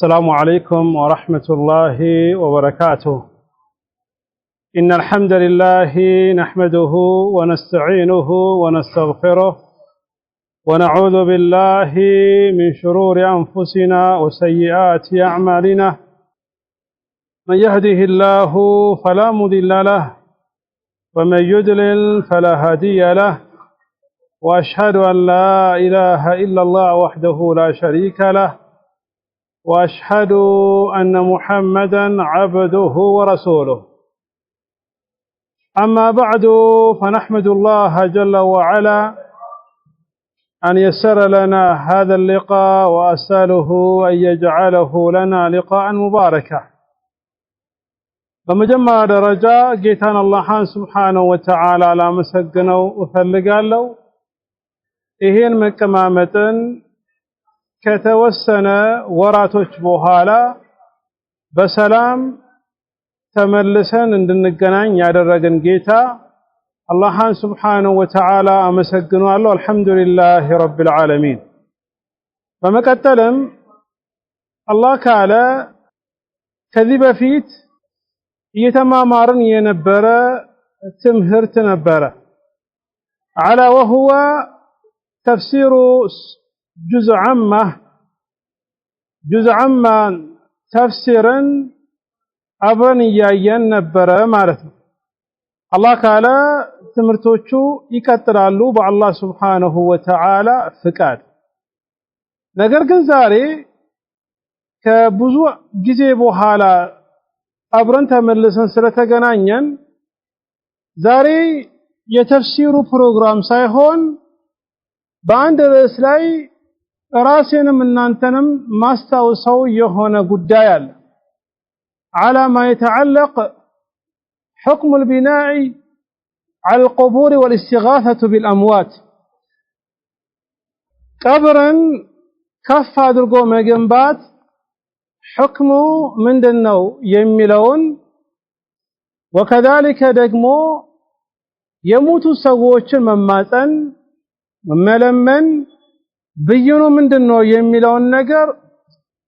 السلام عليكم ورحمة الله وبركاته. إن الحمد لله نحمده ونستعينه ونستغفره ونعوذ بالله من شرور أنفسنا وسيئات أعمالنا. من يهده الله فلا مضل له ومن يضلل فلا هادي له، وأشهد أن لا إله إلا الله وحده لا شريك له، وأشهد أن محمدا عبده ورسوله. أما بعد، فنحمد الله جل وعلا أن يسر لنا هذا اللقاء، وأسأله أن يجعله لنا لقاء مباركا. بمجمع درجة جيتان الله سبحانه وتعالى لا مسجنه وفلقاله إهين مكمامة ከተወሰነ ወራቶች በኋላ በሰላም ተመልሰን እንድንገናኝ ያደረገን ጌታ አላህን ሱብሓነሁ ወተዓላ አመሰግናለሁ። አልሐምዱሊላሂ ረቢል ዓለሚን። በመቀጠልም አላህ ካለ ከዚህ በፊት እየተማማርን የነበረ ትምህርት ነበረ አላ ወሁወ ተፍሲሩ جزء عما تفسيرا አብረን እያየን ነበረ ማለት ነው። አላህ ካለ ትምህርቶቹ ይቀጥላሉ በአላህ ሱብሓነሁ ወተዓላ ፍቃድ። ነገር ግን ዛሬ ከብዙ ጊዜ በኋላ አብረን ተመልሰን ስለተገናኘን ዛሬ የተፍሲሩ ፕሮግራም ሳይሆን በአንድ ርዕስ ላይ ራሴንም እናንተንም ማስታወሰው የሆነ ጉዳይ አለ። على ما يتعلق حكم البناء على القبور والاستغاثة بالأموات. قبرا كف አድርጎ መገንባት حكم ምንድነው የሚለውን وكذلك ደግሞ የሞቱ ሰዎችን መማፀን መለመን ብይኑ ምንድነው የሚለውን ነገር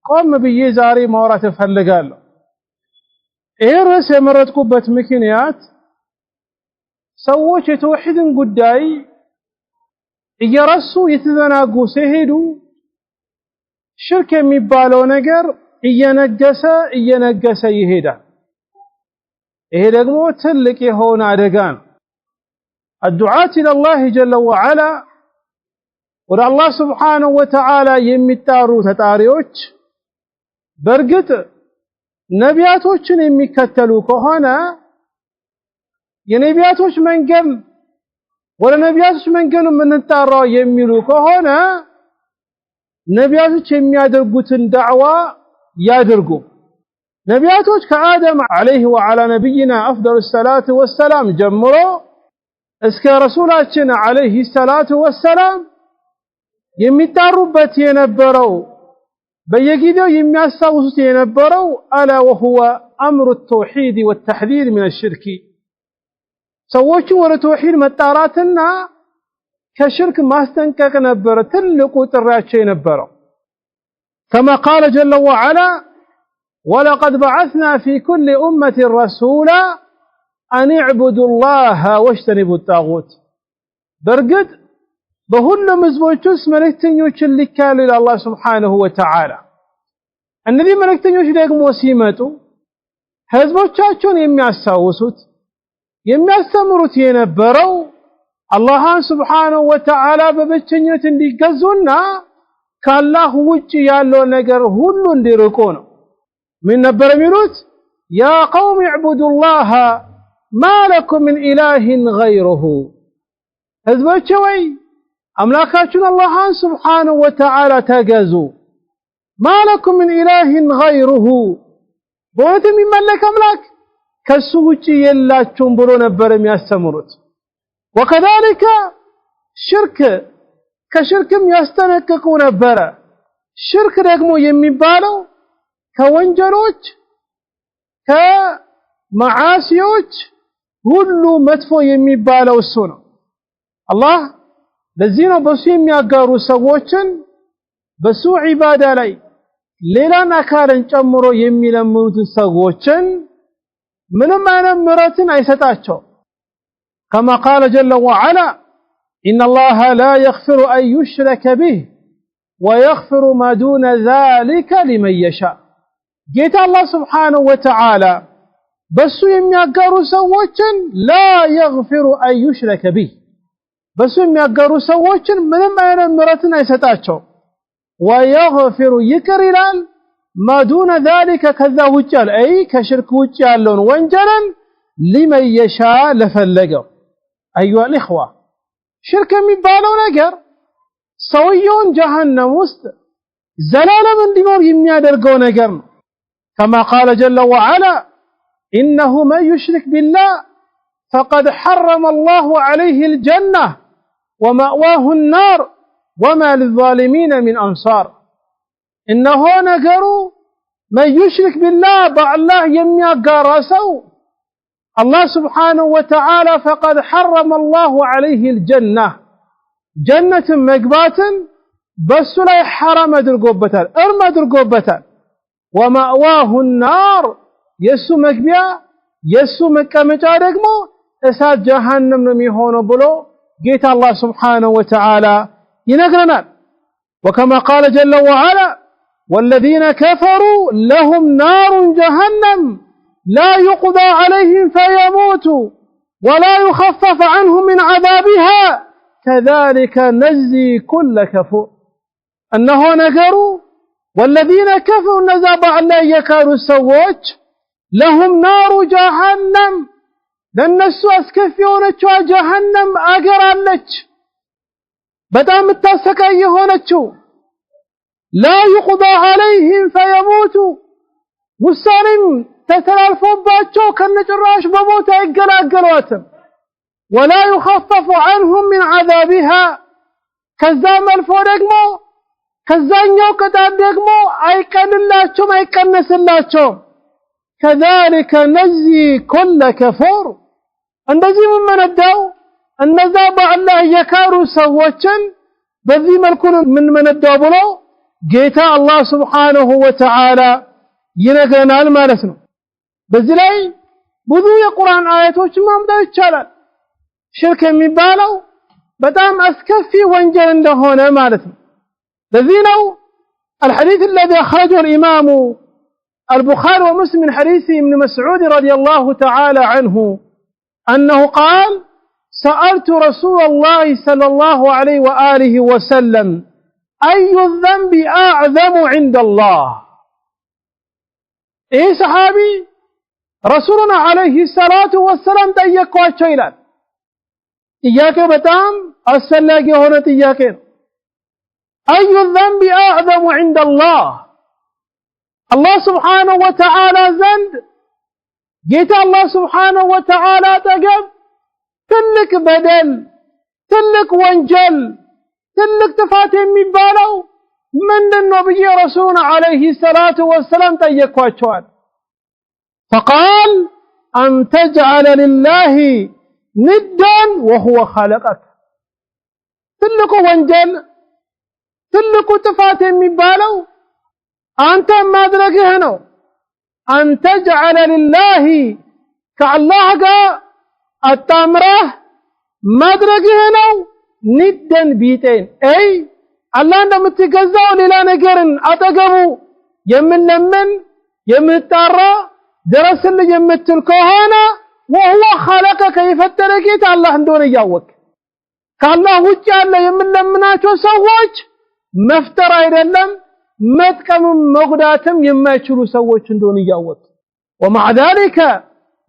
ቆም ብዬ ዛሬ ማውራት እፈልጋለሁ። ይሄ ርዕስ የመረጥኩበት ምክንያት ሰዎች የተውሂድን ጉዳይ እየረሱ የተዘናጉ ሲሄዱ ሽርክ የሚባለው ነገር እየነገሰ ይሄዳል። ይሄ ደግሞ ትልቅ የሆነ አደጋ ነው። الدعاة إلى الله جل وعلا ወደ አላህ ሱብሓነሁ ወተዓላ የሚጣሩ ተጣሪዎች በርግጥ ነቢያቶችን የሚከተሉ ከሆነ የነቢያቶች መንገድ ወደ ነቢያቶች መንገድ የምንጣራው የሚሉ ከሆነ ነቢያቶች የሚያደርጉትን ዳዕዋ ያድርጉ። ነቢያቶች ከአደም አለይሂ ወዐላ ነቢይና አፍደሉ ሰላቱ ወሰላም ጀምሮ እስከ ረሱላችን አለይሂ ሰላቱ ወሰላም የሚጣሩበት የነበረው በየጊዜው የሚያሳውሱት የነበረው አላ ወሁወ አምሩ التوحيد والتحذير من الشرك። ሰዎች ወደ ተውሂድ መጣራትና ከሽርክ ማስጠንቀቅ ነበር ትልቁ ጥሪያቸው የነበረው። كما قال جل وعلا ولقد بعثنا في كل أمة رسولا أن اعبدوا الله واجتنبوا الطاغوت። በርግጥ በሁሉም ህዝቦች ውስጥ መልእክተኞችን ልከዋል ይላል አላህ ሱብሓነሁ ወተዓላ። እነዚህ መልእክተኞች ደግሞ ሲመጡ ህዝቦቻቸውን የሚያሳውሱት የሚያስተምሩት የነበረው አላህን ሱብሓነሁ ወተዓላ በብቸኝነት እንዲገዙና ከአላህ ውጪ ያለው ነገር ሁሉ እንዲርቁ ነው። ምን ነበር የሚሉት? ያ ቀውም እዕቡዱላህ ማ ለኩም ምን ኢላሂን ገይሩሁ። ህዝቦቼ ወይ አምላካችሁን አላህን ሱብሓነሁ ወተዓላ ተገዙ። ማለኩም ምን ኢላሂን ገይሩሁ፣ በእውነት የሚመለክ አምላክ ከሱ ውጪ የላችሁም ብሎ ነበር የሚያስተምሩት። ወከዛሊከ ከሽርክም ያስጠነቅቁ ነበረ። ሽርክ ደግሞ የሚባለው ከወንጀሎች ከመዓሲዎች ሁሉ መጥፎ የሚባለው እሱ ነው። አላህ ለዚህ ነው በሱ የሚያጋሩ ሰዎችን በሱ ዒባዳ ላይ ሌላን አካልን ጨምሮ የሚለምኑት ሰዎችን ምንም አይነት ምሕረትን አይሰጣቸው كما قال جل وعلا إن الله لا يغفر أن يشرك به ويغفر ما دون ذلك لمن يشاء ጌታ አላህ Subhanahu Wa Ta'ala በሱ የሚያጋሩ ሰዎችን لا يغفر أن يشرك به በሱ የሚያጋሩ ሰዎችን ምንም አይነት ምሕረትን አይሰጣቸው ويغفر ይቅር ይላል ما دون ذلك ከዛ ውጭ ያለ አይ ከሽርክ ውጭ ያለውን ወንጀልን لمن يشاء ለፈለገው أيها الإخوة ሽርክ የሚባለው ነገር ሰውየውን ጀሃነም ውስጥ ዘላለም እንዲኖር የሚያደርገው ነገር ነው كما قال جل وعلا إنه من يشرك بالله فقد حرم الله عليه الجنة ومأواه النار وما للظالمين من أنصار إنه نجروا من يشرك بالله بالله يميقار سو الله سبحانه وتعالى فقد حرم الله عليه الجنة جنة مقبات بس لا حرم درقوبتان ارمى درقوبتان ومأواه النار يسو مقبيا يسو مكامجا رقمو اساد جهنم نميهون بلو قيت الله سبحانه وتعالى ينقرنا وكما قال جل وعلا والذين كفروا لهم نار جهنم لا يقضى عليهم فيموتوا ولا يخفف عنهم من عذابها كذلك نجزي كل كفور أنه نقروا والذين كفروا نزاب الله يكاروا السووج لهم نار جهنم لأن السوء اسكفيونك جهنم أقرالك بدام التاسكا يهونك لا يقضى عليهم فيموتوا والسالم تتلالفون باتشو كالنجراش بموتا يقلاقلواتم ولا يخفف عنهم من عذابها كذام الفورقمو كذانيو كتابقمو ايكن اللاتشو ما يكنس اللاتشو كذلك نجزي كل كفور اندزي من الدو النزاب الله يكارو سووچن بذي ملكون من الدو بلو جيتا الله سبحانه وتعالى ينقرنا المالسنو በዚህ ላይ ብዙ የቁርአን አያቶች ማምጣት ይቻላል ሽርክ የሚባለው በጣም አስከፊ ወንጀል እንደሆነ ማለት ነው ለዚህ ነው الحديث الذي أخرجه الإمام البخاري ومسلم من حديث ابن مسعود رضي الله تعالى عنه أنه قال سألت رسول الله صلى الله عليه وآله وسلم أي الذنب أعظم عند الله إيه صحابي رسولنا عليه الصلاة والسلام تأيكوا إلى إياك بتام السلاق هنا إياك أي الذنب أعظم عند الله الله سبحانه وتعالى زند جيت الله سبحانه وتعالى تقب تلك بدل تلك وانجل تلك تفاتي من بالو من النبي رسولنا عليه الصلاة والسلام تأيكوا فقال أن تجعل لله ندا وهو خلقك تلك وانجل تلك تفاتي من بالو أنت ما أدركه أن تجعل لله كالله التامره ما أدركه ندا بيتين أي الله عندما تقزعوا للا نقرن أتقبوا يمن التارة درس اللي جمت الكهانة وهو خلقك يفتركيت الله دون يجاوك كالله وجه الله يمن لمناتو سواج مفتر ايدلم متكم مغداتم يما يشرو سواج دون يجاوك ومع ذلك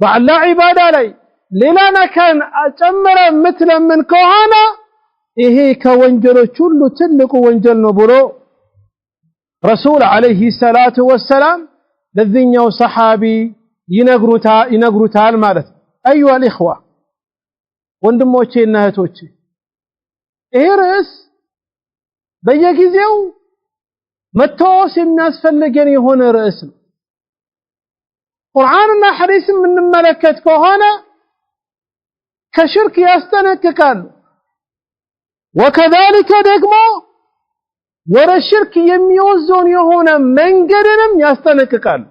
بعد لا عبادة لي لنا كان أجمل مثل من كهانة إيه كونجل كل تلك وانجل نبرو رسول عليه الصلاة والسلام لذينيو صحابي ينقروتال مالت أيها الإخوة وندموشي النهتوشي إيه رئيس بيجيزيو متوس الناس فلقني هنا رئيس قرآننا حديث من ملكة كهانة كشرك يستنك كان وكذلك دقمو ወደ ሽርክ የሚወስደውን የሆነ መንገድንም ያስጠነቅቃል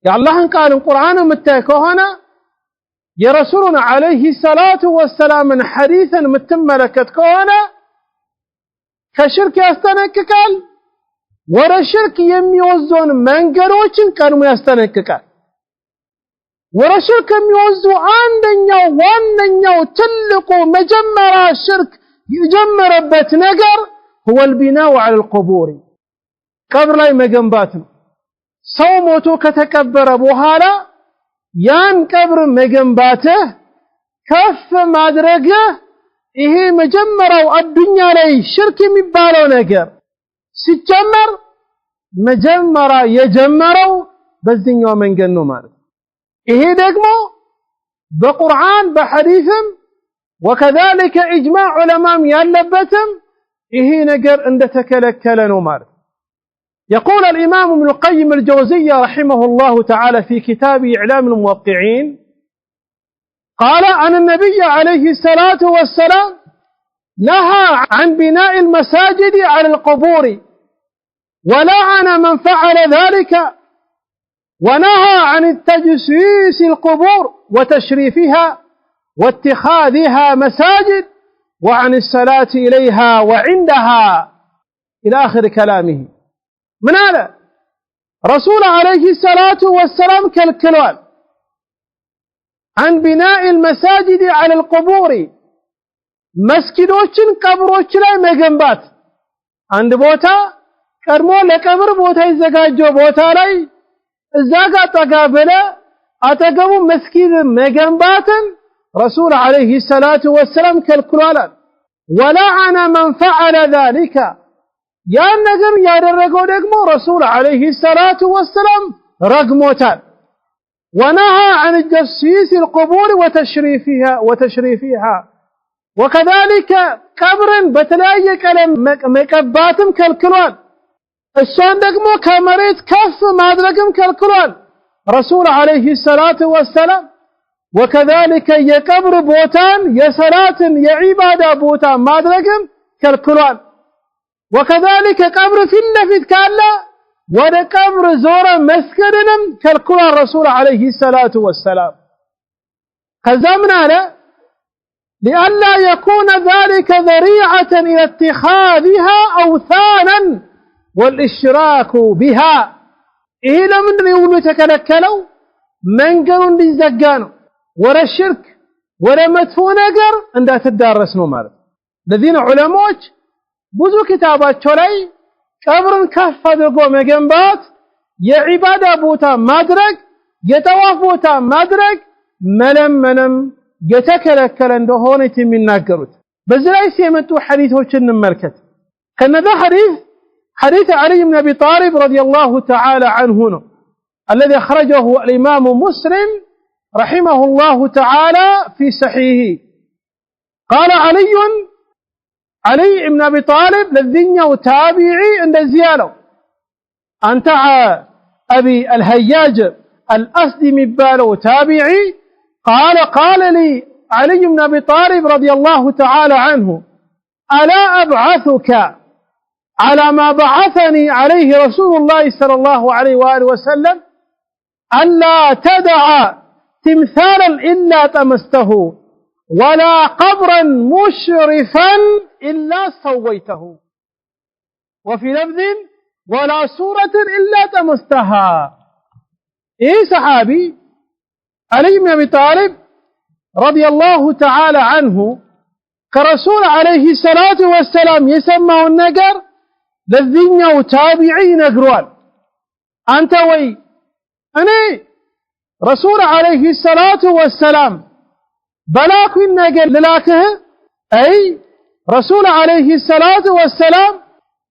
የአላህን ቃል ቁርአን የምታይ ከሆነ የረሱሉን አለይሂ ሰላቱ ወሰላምን ሐዲስን የምትመለከት ከሆነ ከሽርክ ያስጠነቅቃል ወደ ሽርክ የሚወስደውን መንገዶችን ቀድሞ ያስጠነቅቃል ወደ ሽርክ የሚወስዱ አንደኛው ዋነኛው ትልቁ መጀመሪያ ሽርክ የጀመረበት ነገር هو البناء على القبور ቀብር ላይ መገንባት ነው ሰው ሞቶ ከተቀበረ በኋላ ያን ቀብር መገንባትህ ከፍ ማድረግህ ይሄ መጀመሪያው አዱኛ ላይ ሽርክ የሚባለው ነገር ሲጀመር መጀመሪያ የጀመረው በዚህኛው መንገድ ነው ማለት ይሄ ደግሞ በቁርአን በሐዲስም وكذلك اجماع علماء ያለበትም ይሄ ነገር እንደተከለከለ ነው ማለት يقول الإمام ابن القيم الجوزية رحمه الله تعالى في كتابه إعلام الموقعين قال أن النبي عليه الصلاة والسلام نهى عن بناء المساجد على القبور ولعن من فعل ذلك ونهى عن التجسيس القبور وتشريفها واتخاذها مساجد وعن الصلاة إليها وعندها إلى آخر كلامه من هذا رسول عليه الصلاة والسلام كالكلوان عن بناء المساجد على القبور مسجدوችን ቀብሮች ላይ መገንባት አንድ ቦታ ቀድሞ ለቀብር ቦታ ይዘጋጀው ቦታ ላይ እዛ ጋር ተጋበለ አጠገቡ መስጊድ መገንባትን رسول عليه الصلاة والسلام كالكلوان ولعن من فعل ذلك ያን ነገር ያደረገው ደግሞ رسول عليه الصلاة والسلام رغموታል ونهى عن تجسيس القبور وتشريفها وكذلك قبرن በተለያየ ቀለም መቀባትም ከልክሏል እሷን ደግሞ ከመሬት ከፍ ማድረግም ከልክሏል رسول عليه الصلاة والسلام وكذلك የቀብር ቦታን የሰላትን የዒባዳ ቦታ ማድረግም ከልክሏል وكذلك قبر في اللفت كالا وده قبر زور مسكدنم كالكل الرسول عليه الصلاة والسلام خزمنا له لئلا يكون ذلك ذريعة إلى اتخاذها أوثانا والاشراك بها إيه لمن يقولوا تكلكلوا من قالوا للزقانوا ورا الشرك ورا مدفون أقر عندها تدارس نمار الذين علموش ብዙ ኪታባቸው ላይ ቀብርን ከፍ አድርጎ መገንባት የዒባዳ ቦታ ማድረግ የጠዋፍ ቦታ ማድረግ መለመንም የተከለከለ እንደሆነ የሚናገሩት በዚህ ላይ ሲመጡ ሐዲሶችን እንመልከት ከነዛ حديث علي بن ابي طالب رضي الله تعالى عنه الذي اخرجه الامام مسلم رحمه الله تعالى في صحيحه قال علي بن ابي طالب لذينيو تابعي عند زياله انت ابي الهياج الاسدي مبالو تابعي قال لي علي بن ابي طالب رضي الله تعالى عنه الا ابعثك على ما بعثني عليه رسول الله صلى الله عليه واله وسلم الا تدع تمثالا الا طمسته ولا قبرا مشرفا إلا سويته وفي لفظ ولا سورة إلا تمستها إيه صحابي علي بن أبي طالب رضي الله تعالى عنه كرسول عليه الصلاة والسلام يسمى النقر للذين وتابعي نقروان أنت وي أنا رسول عليه الصلاة والسلام بلاك النقر للاكه أي رسول عليه الصلاة والسلام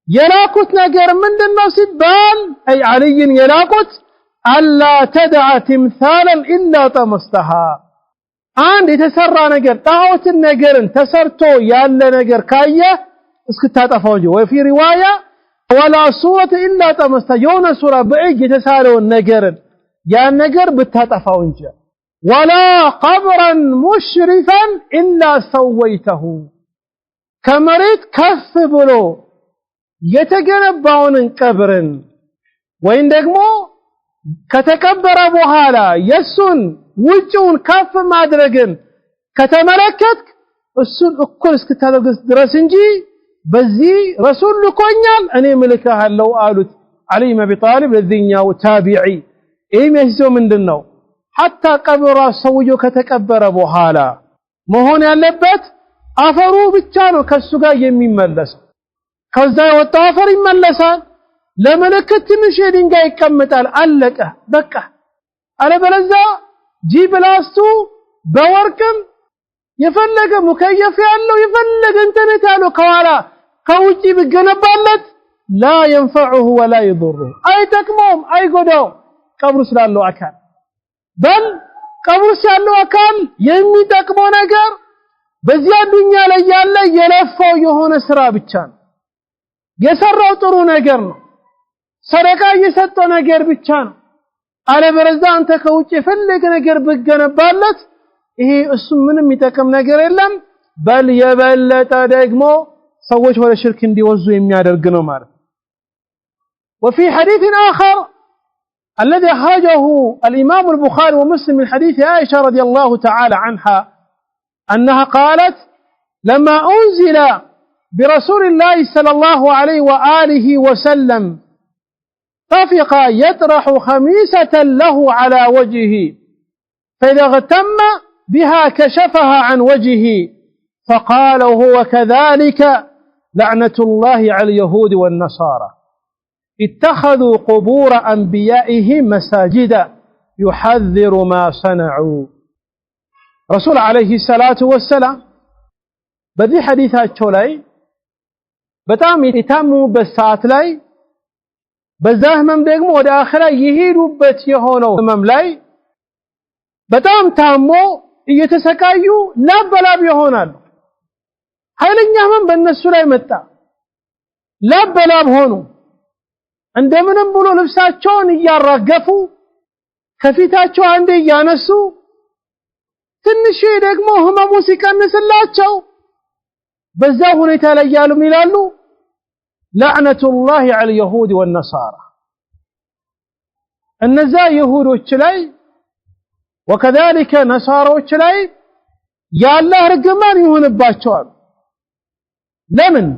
يلاقت نقر من الناس بال أي علي يلاقت ألا تدع تمثالا إلا طمستها عند يتسرى نقر طاوت النقر تسرتو يالا نقر كاية اسكتها تفوجه وفي رواية ولا سورة إلا طمستها يونا سورة بعيد يتساروا النقر يا النقر بتها تفوجه ولا قبرا مشرفا إلا سويته كمريت كف بلو የተገነባውን ቀብርን ወይም ደግሞ ከተቀበረ በኋላ የሱን ውጪውን ከፍ ማድረግን ከተመለከትክ እሱን እኩል እስክታደርግ ድረስ እንጂ በዚህ ረሱል ልኮኛል እኔ ምልክሃለሁ አሉት علي بن ابي طالب ለዚህኛው ታቢዒ የሚያስይዘው ምንድነው حتى ቀብሩ ሰውየው ከተቀበረ በኋላ መሆን ያለበት አፈሩ ብቻ ነው ከሱ ጋር የሚመለሰው ከዛ የወጣው አፈር ይመለሳል ለመለከት ትንሽ ድንጋይ ይቀመጣል አለቀ በቃ አለበለዚያ ጂብላስቱ በወርቅም የፈለገ ሙከየፍ ያለው የፈለገ ኢንተርኔት ያለው ከኋላ ከውጪ ቢገነባለት لا ينفعه ولا يضره اي تكموم اي ጎዳው ቀብሩ ስላለው አካል በል ቀብሩ ስላለው አካል የሚጠቅመው ነገር በዚያ ዱንያ ላይ ያለ የለፋው የሆነ ስራ ብቻ ነው የሰራው ጥሩ ነገር ነው ሰደቃ የሰጠው ነገር ብቻ ነው አለበለዚያ አንተ ከውጪ የፈለገ ነገር ብገነባለት ይሄ እሱ ምንም የሚጠቅም ነገር የለም በል የበለጠ ደግሞ ሰዎች ወደ ሽርክ እንዲወዙ የሚያደርግ ነው ማለት وفي حديث آخر الذي أخرجه الإمام البخاري ومسلم من حديث عائشة رضي الله تعالى عنها أنها قالت لما أنزل برسول الله صلى الله عليه وآله وسلم طفق يطرح خميسة له على وجهه فإذا اغتم بها كشفها عن وجهه فقال وهو كذلك لعنة الله على اليهود والنصارى اتخذوا قبور أنبيائهم مساجدا يحذر ما صنعوا رسول عليه الصلاة والسلام بذي حديثات شولاي بتام يتاموا بالساعات لاي بزاهمم ደግሞ ወደ አኺራ ይሄዱበት የሆነው ህመም ላይ በጣም ታሞ እየተሰቃዩ ላበላብ ይሆናል ኃይለኛ ህመም በእነሱ ላይ መጣ ላበላብ ሆኑ እንደምንም ብሎ ልብሳቸውን እያራገፉ ከፊታቸው አንዴ ያነሱ ትንሽ ደግሞ ህመሙ ሲቀንስላቸው በዛ ሁኔታ ላይ ያሉ ይላሉ لعنة الله على اليهود والنصارى النزا يهودوች ላይ وكذلك نصاراዎች ላይ ያላህ ርግማን ይሆንባቸዋል ለምን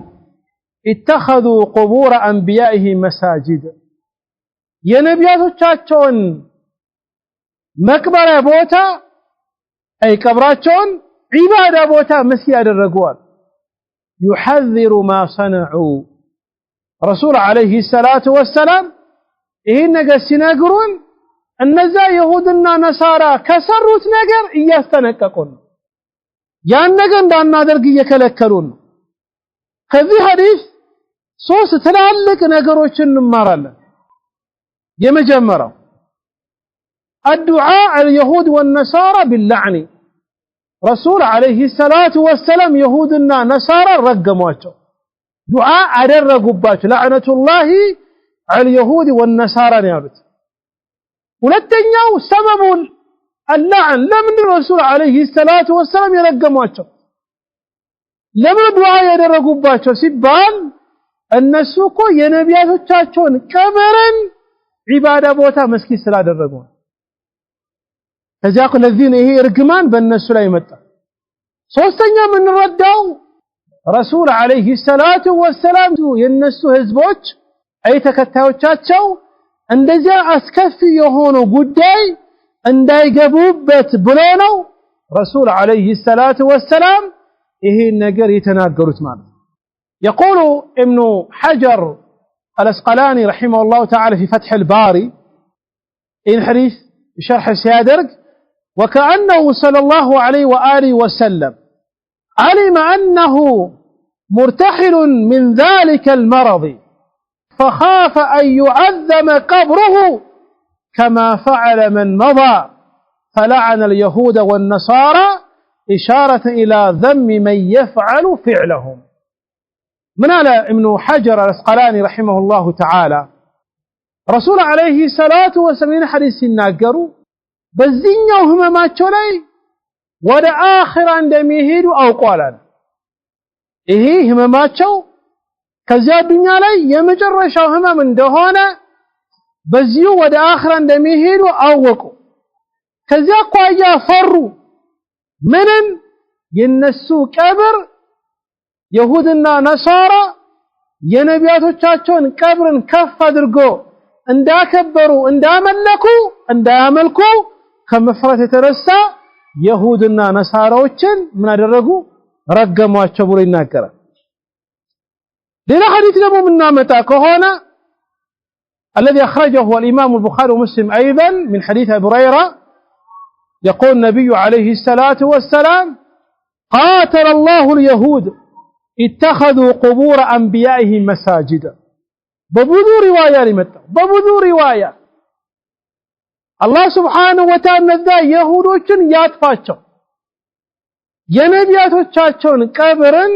اتخذوا قبور انبيائهم مساجد የነቢያቶቻቸውን መቅበሪያ ቦታ አይ ቀብራቸውን ዒባዳ ቦታ መስጊድ ያደረጉዋል يحذر ما صنعوا رسول عليه الصلاة والسلام ይሄን ነገር ሲነግሩን እነዛ ይሁድና ነሳራ ከሰሩት ነገር እያስተነቀቁን ያን ነገር እንዳናደርግ እየከለከሉን ከዚህ ሐዲስ ሶስት ትላልቅ ነገሮችን እንማራለን የመጀመሪያው الدعاء على اليهود والنصارى باللعن رسول عليه الصلاة والسلام يهودنا نصارى رجمواቸው دعاء አደረጉባቸው لعنة الله على اليهود والنصارى ያሉት ሁለተኛው ሰበቡን اللعن ለምን رسول عليه الصلاة والسلام يرجمواቸው ለምን دعاء ያደረጉባቸው ሲባል እነሱ እኮ የነቢያቶቻቸውን ቀብርን ዒባዳ ቦታ መስጊድ ስላደረጉ ከዚያ ለዚህ ነው ይሄ እርግማን በእነሱ ላይ መጣ ሶስተኛ ምን ረዳው ረሱል አለይሂ ሰላቱ ወሰላም የነሱ ህዝቦች አይ ተከታዮቻቸው እንደዚያ አስከፊ የሆኑ ጉዳይ እንዳይገቡበት ብሎ ነው ረሱል አለይሂ ሰላቱ ወሰላም ይሄ ነገር የተናገሩት ማለት يقول ابن حجر الأسقلاني رحمه الله تعالى في فتح الباري إن حديث شرح السيادرق وكأنه صلى الله عليه وآله وسلم علم أنه مرتحل من ذلك المرض فخاف أن يعذم قبره كما فعل من مضى فلعن اليهود والنصارى إشارة إلى ذم من يفعل فعلهم من على ابن حجر الأسقلاني رحمه الله تعالى رسول عليه الصلاة والسلام حديث الناقروا በዚህኛው ህመማቸው ላይ ወደ አኺራ እንደሚሄዱ አውቀዋል ይሄ ህመማቸው ከዚያ ዱንያ ላይ የመጨረሻው ህመም እንደሆነ በዚሁ ወደ አኺራ እንደሚሄዱ አወቁ ከዚያ ቋያ ፈሩ ምንን የነሱ ቀብር ይሁድና ነሳራ የነቢያቶቻቸውን ቀብርን ከፍ አድርጎ እንዳከበሩ እንዳያመልኩ ከመፍራት የተረሳ ይሁድና ነሳራዎችን ምን አደረጉ ረገሟቸው ብሎ ይናገራል ሌላ ሐዲስ ደግሞ ምናመጣ ከሆነ الذي أخرجه الإمام البخاري ومسلم أيضا من حديث أبي هريرة يقول النبي عليه الصلاة والسلام قاتل الله اليهود اتخذوا قبور أنبيائهم مساجدا ببذو رواية لمتى ببذو رواية الله سبحانه وتعالى ذا يهودوችን ያጥፋቸው የነቢያቶቻቸውን ቀብርን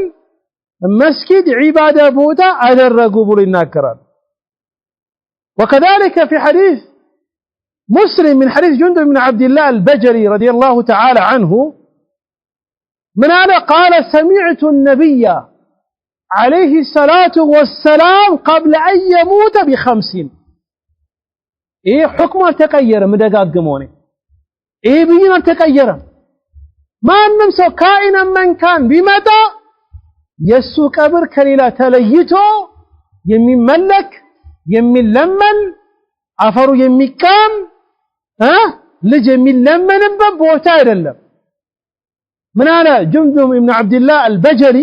መስጊድ ዒባዳ ቦታ አደረጉ ብሎ ይናገራል وكذلك في حديث مسلم من حديث جندب بن عبد الله البجلي رضي الله تعالى عنه من هذا قال سمعت النبي عليه الصلاة والسلام قبل أن يموت ب50 إيه حكمه تغير مدقاقموني إيه بينا تغير ما ننسى كائنا من كان بمتى يسو قبر كليلا تليتو يمملك يملمن عفرو يمكام ልጅ የሚለመንበት ቦታ አይደለም ምን አለ ጁምጁም ኢብኑ አብዱላህ አልበጀሊ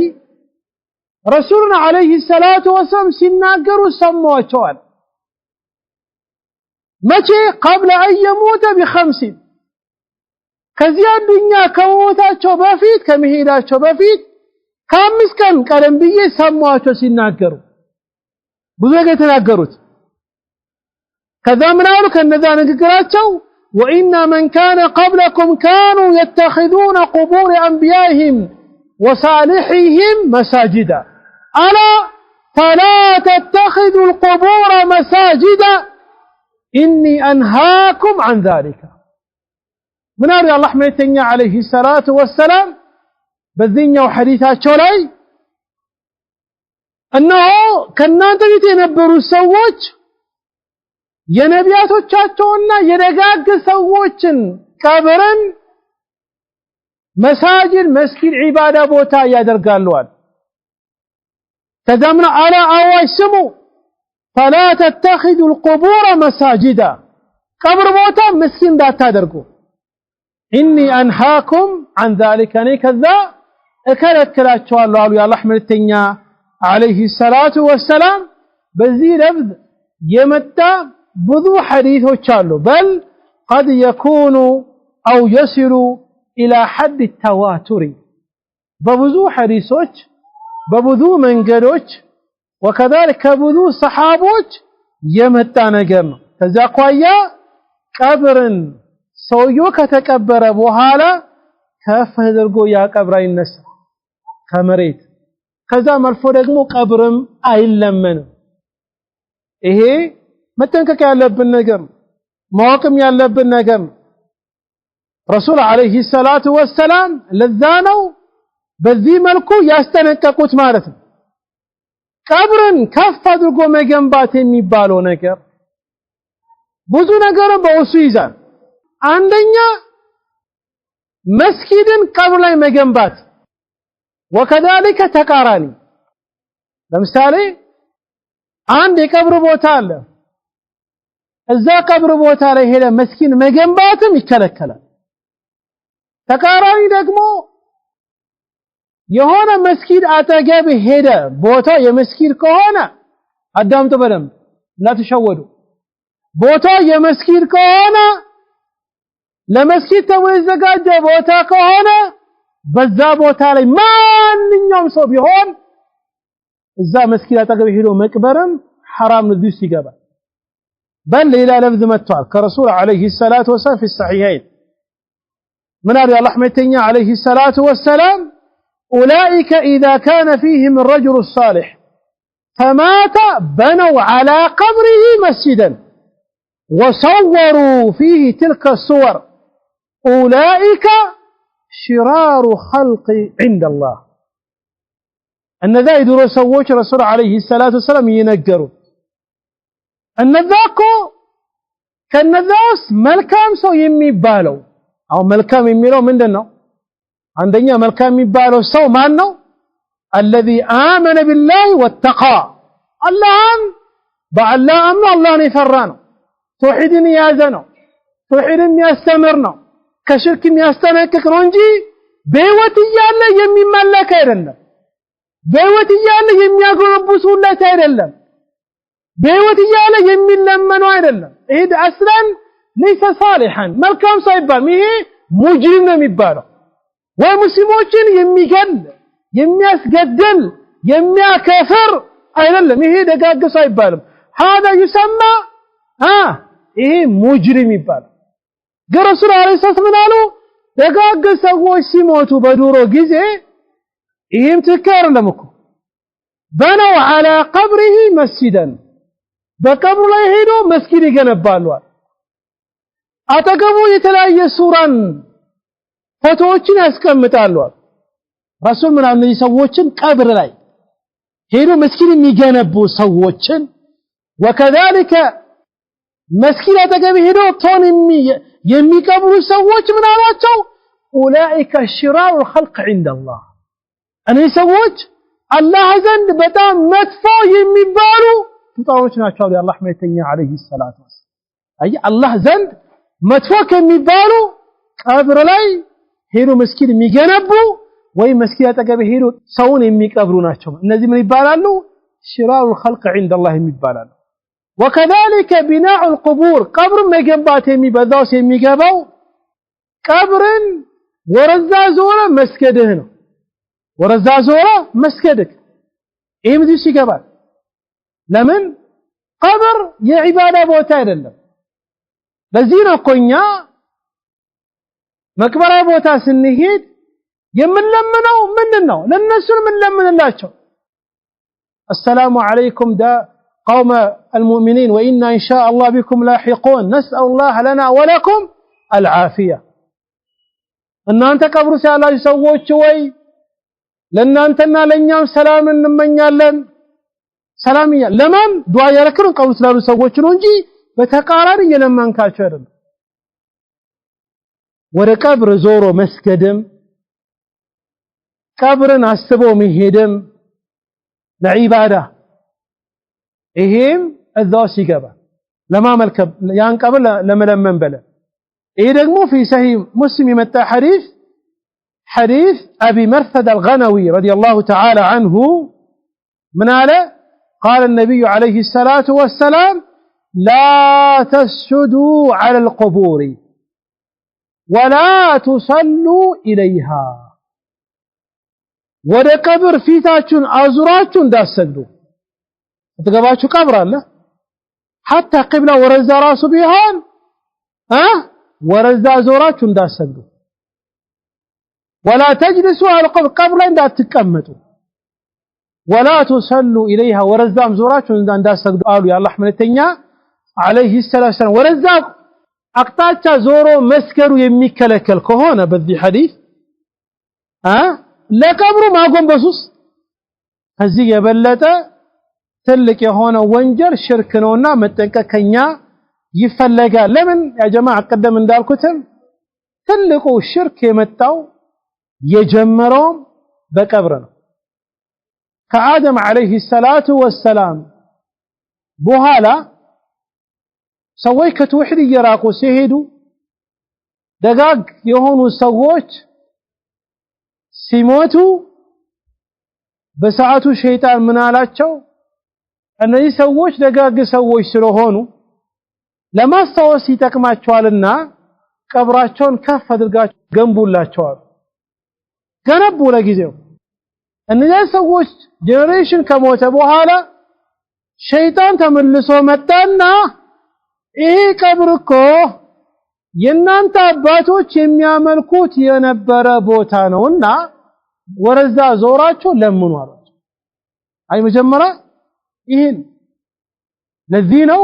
ረሱሉና አለይሂ ሰላቱ ወሰለም ሲናገሩ ሰማዋቸዋል መቼ قبل أن يموت ب50 ከዚያ ዱንያ ከሞታቸው በፊት ከመሄዳቸው በፊት ከአምስት ቀን ቀደም ብዬ ሰማዋቸው ሲናገሩ ብዙ የተናገሩት ከዛ ምን አሉ ከነዛ ንግግራቸው وإن من كان قبلكم كانوا يتخذون قبور أنبيائهم وصالحيهم مساجدا ألا فلا تتخذوا القبور مساجدا إني أنهاكم عن ذلك من أرى الله حميتني عليه الصلاة والسلام بالذين وحديثات شولاي أنه كنا تنبروا السووج የነቢያቶቻቸውና የደጋግ ሰዎችን ቀብርን መሳጅድ መስጊድ ዒባዳ ቦታ ያደርጋሉዋል ተዛምና አላ አዋጅ ስሙ فلا تتخذوا القبور مساجدا ቀብር ቦታ መስጊድ እንዳታደርጉ إني أنهاكم عن ذلك እኔ ከዛ እከለክላችኋለሁ አሉ የአላህ መልእክተኛ عليه الصلاة والسلام በዚህ ለፍዝ የመጣ ብዙ ሐዲሶች አሉ بل قد يكون أو يصل إلى حد التواتر በብዙ ሐዲሶች በብዙ መንገዶች وكذلك ብዙ ሰሃቦች የመጣ ነገር ነው ከዛ ቋያ ቀብርን ሰውየው ከተቀበረ በኋላ ከፍ አድርጎ ያ ቀብር አይነሳ ከመሬት ከዛ መልፎ ደግሞ ቀብርም አይለመንም ይሄ መጠንቀቅ ያለብን ነገር ማወቅም ያለብን ነገር ረሱል አለይሂ ሰላቱ ወሰላም ለዛ ነው በዚህ መልኩ ያስጠነቀቁት ማለት ነው ቀብርን ከፍ አድርጎ መገንባት የሚባለው ነገር ብዙ ነገር በውስጡ ይዛል አንደኛ መስጊድን ቀብር ላይ መገንባት وكذلك ተቃራኒ ለምሳሌ አንድ የቀብር ቦታ አለ እዛ ቀብር ቦታ ላይ ሄደ መስጊድ መገንባትም ይከለከላል ተቃራኒ ደግሞ የሆነ መስጊድ አጠገብ ሄደ ቦታ የመስጊድ ከሆነ አዳምጡ በደንብ እንዳትሸወዱ ቦታ የመስጊድ ከሆነ ለመስጊድ ተብሎ የተዘጋጀ ቦታ ከሆነ በዛ ቦታ ላይ ማንኛውም ሰው ቢሆን እዛ መስጊድ አጠገብ ሄዶ መቅበርም حرام ነው ሲገባ بل إلى لفظ متوال كرسول عليه الصلاة والسلام في الصحيحين من أرى الله حميتني عليه الصلاة والسلام أولئك إذا كان فيهم الرجل الصالح فمات بنوا على قبره مسجدا وصوروا فيه تلك الصور أولئك شرار خلق عند الله እነዛ የድሮ ሰዎች ረሱል አለይሂ ሰላቱ ወሰለም ይነገሩ እነዛ እኮ ከነዛ ውስጥ መልካም ሰው የሚባለው አሁን መልካም የሚለው ምንድነው አንደኛ መልካም የሚባለው ሰው ማን ነው الذي آمن بالله واتقى اللهم بالله أمن الله يفرانه توحيدን የያዘ ነው توحيድን የሚያስተምር ነው ከሽርክ የሚያስተነቅቅ ነው እንጂ በህይወት እያለ የሚመለክ አይደለም በህይወት እያለ የሚያጎነብሱለት አይደለም በህይወት እያለ የሚለመነው አይደለም ይሄ አስላን ليس صالحا መልካም ሰው አይባልም ይሄ ሙጅሪም ነው የሚባለው ወይ ሙስሊሞችን የሚገል የሚያስገድል የሚያከፍር አይደለም ይሄ ደጋግ ሰው አይባልም هذا يسمى ይሄ ሙጅሪም ይባላል ረሱል አለይሂ ሰላም አሉ ደጋግ ሰዎች ሲሞቱ በዱሮ ጊዜ ይሄም ትክክል አይደለም እኮ በነው على قبره مسجدا በቀብሩ ላይ ሄዶ መስጊድ ይገነባሉ አጠገቡ የተለያየ ሱራን ፎቶዎችን ያስቀምጣሉ ረሱል ምን አሉ ሰዎችን ቀብር ላይ ሄዶ መስጊድ የሚገነቡ ሰዎችን وكذلك መስጊድ አጠገብ ሄዶ ቶን የሚቀብሩ ሰዎች ምን አሏቸው اولئك شرار الخلق عند الله እነዚህ ሰዎች አላህ ዘንድ በጣም መጥፎ የሚባሉ ፍጡራኖች ናቸው አላህ መልእክተኛ አለይሂ ሰላቱ ወሰለም አይ አላህ ዘንድ መጥፎ ከሚባሉ ቀብር ላይ ሄዶ መስጊድ የሚገነቡ ወይ መስጊድ አጠገብ ሄዶ ሰውን የሚቀብሩ ናቸው እነዚህ ምን ይባላሉ ሽራሩ الخلق عند الله የሚባላሉ وكذلك بناء القبور قبر መገንባት የሚበዛው የሚገባው ቀብርን ወረዛ ዞረ መስገድህ ነው ወረዛ ዞረ መስገድህ ይሄም እዚህ ይገባል ለምን ቀብር የዒባዳ ቦታ አይደለም ለዚህ ነው እኮኛ መቅበራ ቦታ ስንሄድ የምንለምነው ምንድነው ለነሱ የምንለምንላቸው السلام عليكم دا قوم المؤمنين وإنا إن شاء الله بكم لاحقون نسأل الله لنا ولكم العافية أن أنت قبر سألا يسووش شوي لأن أنتنا لنيام سلام نمنيالن سلامية لمن دعاء يركرون قبر سألا يسووش نونجي بتقارن ينمان كاشرن ورقبر زورو مسكدم قبرن أستبو مهدم لعبادة إيهم الذوسي قبر لما ملكب يان قبر لمن بلا إيه دقمو في صحيح مسلم متى حديث أبي مرثد الغنوي رضي الله تعالى عنه من على قال النبي عليه الصلاة والسلام لا تسجدوا على القبور ولا تصلوا إليها ወደ ቀብር ፊታችሁን አዙራችሁ እንዳሰግዱ ተገባችሁ ቀብር አለ حتى قبلة ወረዛ ራሱ ቢሆን ወረዛ ዞራችሁ እንዳሰግዱ ولا تجلسوا على القبر قبر ላይ እንዳትቀመጡ ولا تصلوا إليها ወረዛም ዞራችሁ እንዳሰግዱ አሉ የአላህ መልእክተኛ عليه الصلاة والسلام ወረዛ አቅጣጫ ዞሮ መስገዱ የሚከለከል ከሆነ በዚህ ሐዲስ ለቀብሩ ማጎንበሱስ ከዚህ የበለጠ ትልቅ የሆነ ወንጀል ሽርክ ነውና መጠንቀቀኛ ይፈለጋል ለምን ያ ጀማዓ ቀደም እንዳልኩትም ትልቁ ሽርክ የመጣው የጀመረው በቀብር ነው ከአደም አለይሂ ሰላቱ ወሰላም በኋላ ሰዎች ከተውሂድ እየራቁ ሲሄዱ ደጋግ የሆኑ ሰዎች ሲሞቱ በሰዓቱ ሸይጣን ምን አላቸው እነዚህ ሰዎች ደጋግ ሰዎች ስለሆኑ ለማስታወስ ይጠቅማቸዋልና ቀብራቸውን ከፍ አድርጋቸው ገንቡላቸዋል ገነቡ ለጊዜው እነዚህ ሰዎች ጄኔሬሽን ከሞተ በኋላ ሸይጣን ተመልሶ መጣና ይሄ ቀብር እኮ የናንተ አባቶች የሚያመልኩት የነበረ ቦታ ነውና ወረዛ ዞራቸው ለምኑ አሏቸው አይ መጀመሪያ ይሄን ለዚህ ነው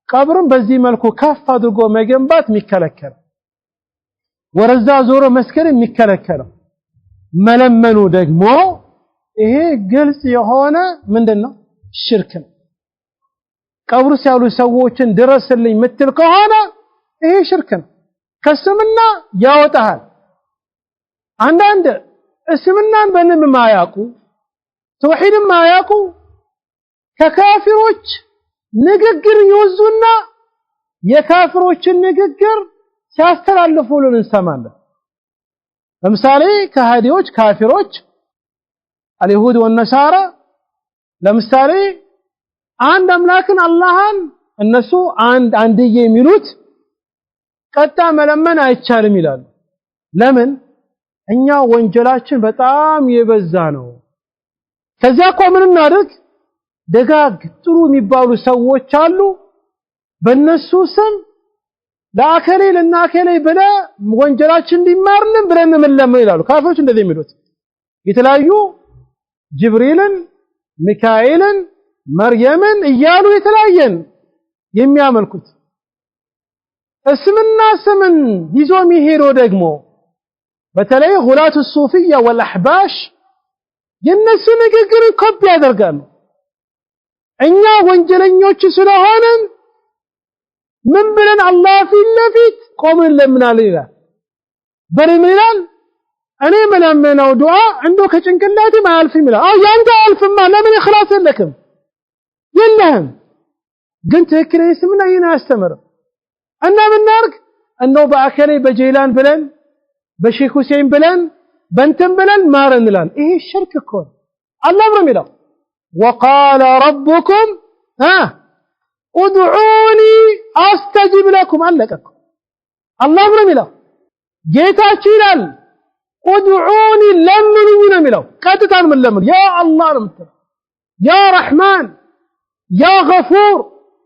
ቀብርን በዚህ መልኩ ከፍ አድርጎ መገንባት የሚከለከለው ወረዛ ዞሮ መስከር የሚከለከለው መለመኑ ደግሞ ይሄ ግልጽ የሆነ ምንድነው ሽርክ ነው ቀብሩስ ያሉ ሰዎችን ድረስልኝ ምትል ከሆነ ይሄ ሽርክ ነው ከስምና ያወጣሃል አንዳንድ እስምናን በንም ማያቁ ተውሂድን ማያቁ ከካፊሮች ንግግር ይወዙና የካፊሮችን ንግግር ሲያስተላልፉልን እንሰማለን ለምሳሌ ከሃዲዎች ካፊሮች اليهود والنصارى ለምሳሌ አንድ አምላክን አላህን እነሱ አንድዬ የሚሉት ቀጣ መለመን አይቻልም ይላሉ ለምን እኛ ወንጀላችን በጣም የበዛ ነው ከዚያ እኮ ምን እናድርግ ደጋግ ጥሩ የሚባሉ ሰዎች አሉ በእነሱ ስም ለአከሌ ለናከሌ ብለ ወንጀላችን እንዲማርልን ብለን ምንለምን ይላሉ ካፊሮች እንደዚህ የሚሉት የተለያዩ ጅብሪልን ሚካኤልን መርየምን እያሉ የተለያየን የሚያመልኩት እስምና ስምን ይዞ የሚሄዶ ደግሞ በተለይ ሁላቱ ሱፊያ ወልአህባሽ የነሱ ንግግር ኮፒ ያደርጋሉ እኛ ወንጀለኞች ስለሆነን ምን ብለን አላህ ፊት ለፊት ቆመን ለምናለን ይላል በረመዳን እኔ መለመነው ዱዓ እንደው ከጭንቅላቴ ማያልፍም ይላል ያንተ አልፍማ ለምን ኢኽላስ የለክም የለህም ግን ትክክል እስምና ይናስተምር እና ምን እናርግ እንደው በአከሌ በጀይላን ብለን በሼክ ሁሴን ብለን በእንትን ብለን ማረን ይላል ይሄ ሽርክ እኮ አላህ ነው የሚለው وقال ربكم ادعوني استجب لكم አለቀኩም አላህ ነው የሚለው ጌታችን ይላል ادعوني ለምኑኝ ነው የሚለው ቀጥታን ምን ለምን ያ አላህ ነው የምትለው ያ ረህማን ያ ገፉር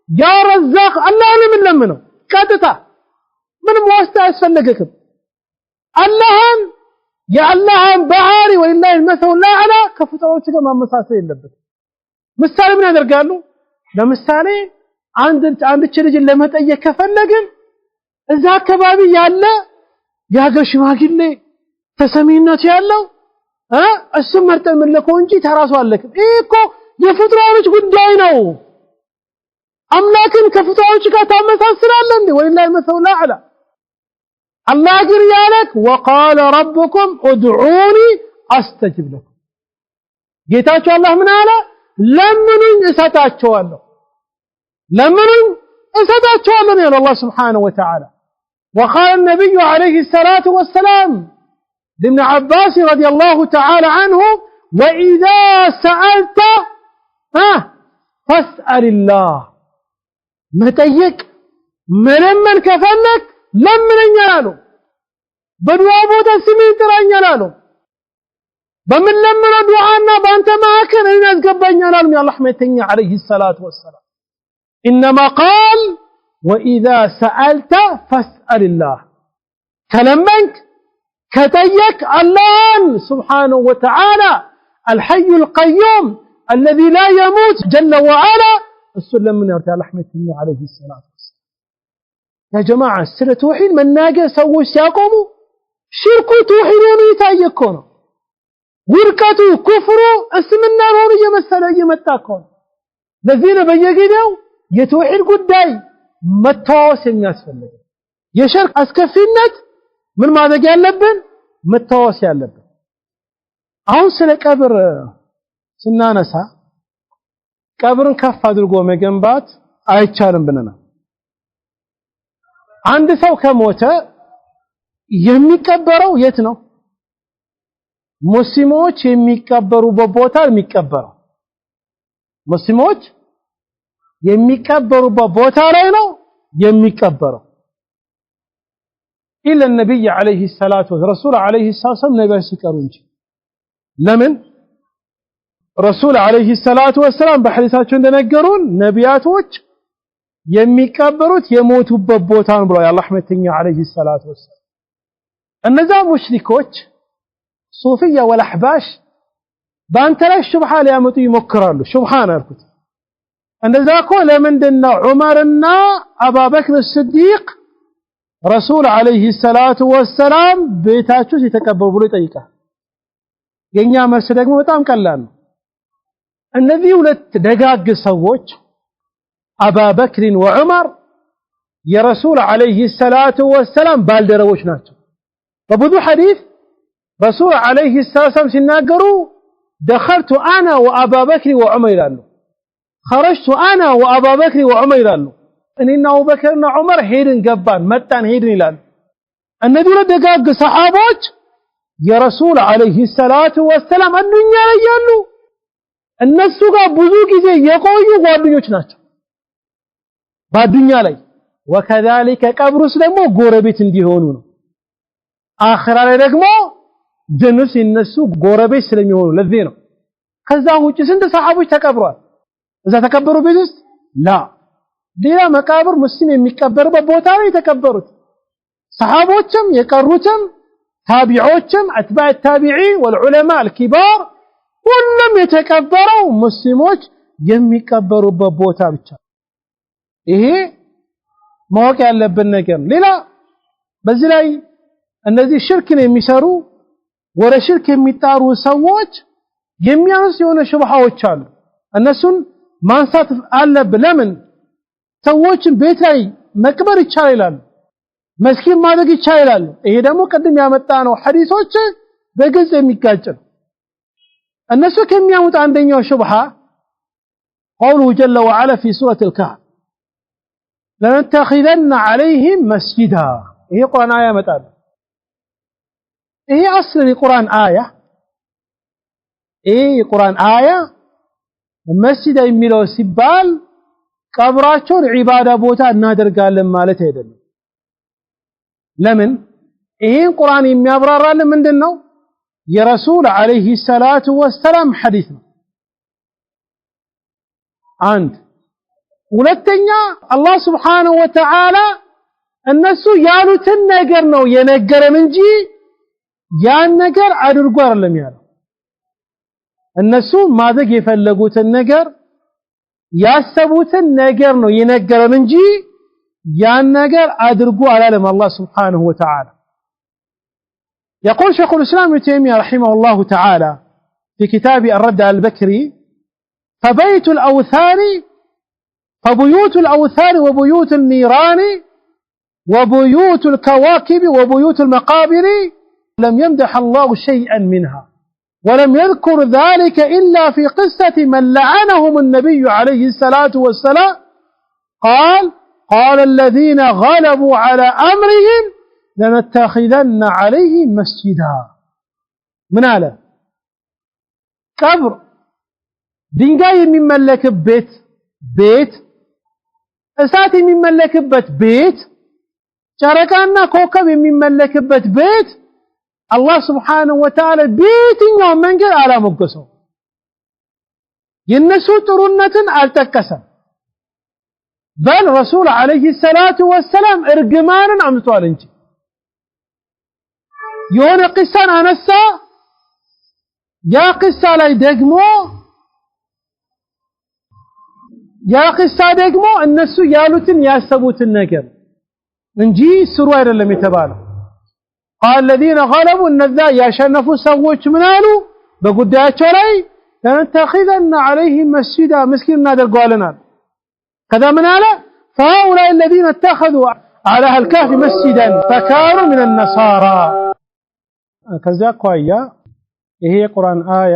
ያ ረዛቅ አላህ ነው ምን ለምነው ቀጥታ ምንም ዋስታ ያስፈልግክም አላህን የአላህን ባህሪ ወላሂ المثل الاعلى ከፍጥሮች ጋር ማመሳሰል የለበት ምሳሌ ምን ያደርጋሉ ለምሳሌ አንድ ልጅ ለመጠየቅ ከፈለግን እዛ አካባቢ ያለ ያገር ሽማግሌ ተሰሚነት ያለው እሱ መርጠን ምንለከው እንጂ ተራሱ አለክም ይሄ እኮ የፍጥሮች ጉዳይ ነው አምላክን ከፍጥሮች ጋር ታመሳስላለህ እንዴ ወላሂ المثل الاعلى الله ግን ያለክ وقال ربكم ادعوني استجب لكم ጌታችሁ አላህ ምን አለ ለምኑኝ እሰጣቸዋለሁ ለምኑኝ እሰጣቸዋለሁ ያለው አላህ Subhanahu Wa Ta'ala وقال النبي عليه الصلاه والسلام لابن عباس رضي الله تعالى عنه واذا سالت فاسال الله መጠየቅ መለመን ከፈለክ ለምነኛ አሉ በዱዓ ቦታ ስሜን ጥራኛል አሉ በምን ለምነው ዱዓና ባንተ ማከን እኔ አስገባኛል አሉ የአላህ መልእክተኛ عليه الصلاه والسلام انما قال واذا سالت فاسال الله كلمنك كتيك الله سبحانه وتعالى الحي القيوم الذي لا يموت جل وعلا السلم من يرتى الله መልእክተኛ عليه الصلاه والسلام يا جماعه ስለ ተውሂድ መናገር ሰዎች ሲያቆሙ ሽርኩ ተውሂዱን ይታየኮ ነው ውርቀቱ ኩፍሩ እስምና ነው እየመሰለ እየመጣ እኮ ለዚህ ነው በየጊዜው የተውሂድ ጉዳይ መታወስ የሚያስፈልግ የሽርክ አስከፊነት ምን ማድረግ ያለብን መታወስ ያለብን አሁን ስለ ቀብር ስናነሳ ቀብርን ከፍ አድርጎ መገንባት አይቻልም ብለናል አንድ ሰው ከሞተ የሚቀበረው የት ነው ሙስሊሞች የሚቀበሩበት ቦታ የሚቀበረው ሙስሊሞች የሚቀበሩበት ቦታ ላይ ነው የሚቀበረው إلا النبي عليه الصلاة والسلام رسول عليه الصلاة والسلام نبي ሲቀሩ እንጂ ለምን رسول عليه الصلاة والسلام በሐዲሳቸው እንደነገሩን ነቢያቶች የሚቀበሩት የሞቱበት ቦታ ነው ብለው የአላህ መልእክተኛ عليه الصلاة والسلام እነዛ ሙሽሪኮች ሱፊያ ወልአህባሽ ባንተ ላይ ሹብሃ ሊያመጡ ይሞክራሉ ሹብሃን አልኩት እንደዛ እኮ ለምንድነው ዑመርና አቡበክር ሲዲቅ ረሱል عليه الصلاة والسلام ቤታቸው ሲተቀበሩ ብሎ ይጠይቃል የኛ መልስ ደግሞ በጣም ቀላል ነው እነዚህ ሁለት ደጋግ ሰዎች አቡበክር ወዑመር የረሱል አለይሂ ሰላቱ ወሰላም ባልደረቦች ናቸው በብዙ ሐዲስ ረሱል አለይሂ ሰላም ሲናገሩ دخلت انا وابا بكر وعمر ይላሉ خرجت انا وابا بكر وعمر ይላሉ እኔና አቡበክርና ዑመር ሄድን ገባን መጣን ሄድን ይላሉ እነዚህ ደጋግ ሰሃቦች የረሱል አለይሂ ሰላቱ ወሰላም አንዱኛ ላይ ያሉ እነሱ ጋር ብዙ ጊዜ የቆዩ ጓደኞች ናቸው ባዱኛ ላይ وكذلك ቀብሩስ ደግሞ ጎረቤት እንዲሆኑ ነው አኺራ ላይ ደግሞ ጀነት ሲነሱ ጎረቤት ስለሚሆኑ ለዚህ ነው ከዛ ውጪ ስንት ሰሃቦች ተቀብሯል እዛ ተቀበሩ ቤት ውስጥ ላ ሌላ መቃብር ሙስሊም የሚቀበርበት ቦታ ላይ ተቀበሩት ሰሃቦችም የቀሩትም ታቢዖችም አትባዕ ታቢዒን والعلماء الكبار ሁሉም የተቀበረው ሙስሊሞች የሚቀበሩበት ቦታ ብቻ ይሄ ማወቅ ያለብን ነገር ሌላ በዚህ ላይ እነዚህ ሽርክን የሚሰሩ ወደ ሽርክ የሚጣሩ ሰዎች የሚያንስ የሆነ ሽብሃዎች አሉ እነሱን ማንሳት አለብን ለምን ሰዎችን ቤት ላይ መቅበር ይቻላል መስኪን ማድረግ ይቻላል ይሄ ደግሞ ቀድም ያመጣ ነው ሐዲሶች በግልጽ የሚጋጭ እነሱ ከሚያሙት አንደኛው ሽብሃ قوله جل وعلا في سورة الكهف لنتخذن عليهم مسجدا هي قرآن آية متى هي أصل القرآن آية قرآن آية مسجد የሚለው ሲባል ቀብራቸውን ዒባዳ ቦታ እናደርጋለን ማለት አይደለም ለምን ይሄን ቁርአን የሚያብራራልን ምንድነው የረሱል አለይሂ ሰላቱ ወሰላም ሐዲስ ነው አንድ ሁለተኛ አላህ Subhanahu Wa Ta'ala እነሱ ያሉትን ነገር ነው የነገረን እንጂ ያን ነገር አድርጎ አይደለም ያለው እነሱ ማድረግ የፈለጉትን ነገር ያሰቡትን ነገር ነው የነገረን እንጂ ያን ነገር አድርጎ አላለም አላህ Subhanahu Wa Ta'ala يقول شيخ الإسلام ابن تيمية رحمه الله تعالى في كتاب الرد على البكري فبيوت الأوثان وبيوت النيران وبيوت الكواكب وبيوت المقابر لم يمدح الله شيئا منها ولم يذكر ذلك إلا في قصة من لعنهم النبي عليه الصلاة والسلام قال الذين غلبوا على أمرهم لنتخذن عليهم مسجدا من هذا قبر ድንጋይ የሚመለክበት ቤት እሳት የሚመለክበት ቤት ጨረቃና ኮከብ የሚመለክበት ቤት አላህ Subhanahu Wa Ta'ala በየትኛው መንገድ አላሞገሰው የነሱ ጥሩነትን አልጠቀሰም በል ረሱል አለይሂ ሰላቱ ወሰላም እርግማንን አምጥቷል እንጂ የሆነ ቂሳን አነሳ ያ ቂሳ ላይ ደግሞ እነሱ ያሉትን ያሰቡትን ነገር እንጂ ስሩ አይደለም የተባለው قال الذين غلبوا እነዛ ያሸነፉ ሰዎች ምን አሉ በጉዳያቸው ላይ لنتخذن عليهم مسجدا مسكين እናደርገዋለናል ከዛ ምን አለ فهؤلاء الذين اتخذوا على الكهف مسجدا فكانوا من النصارى ከዛ ቋያ ይሄ የቁርአን አያ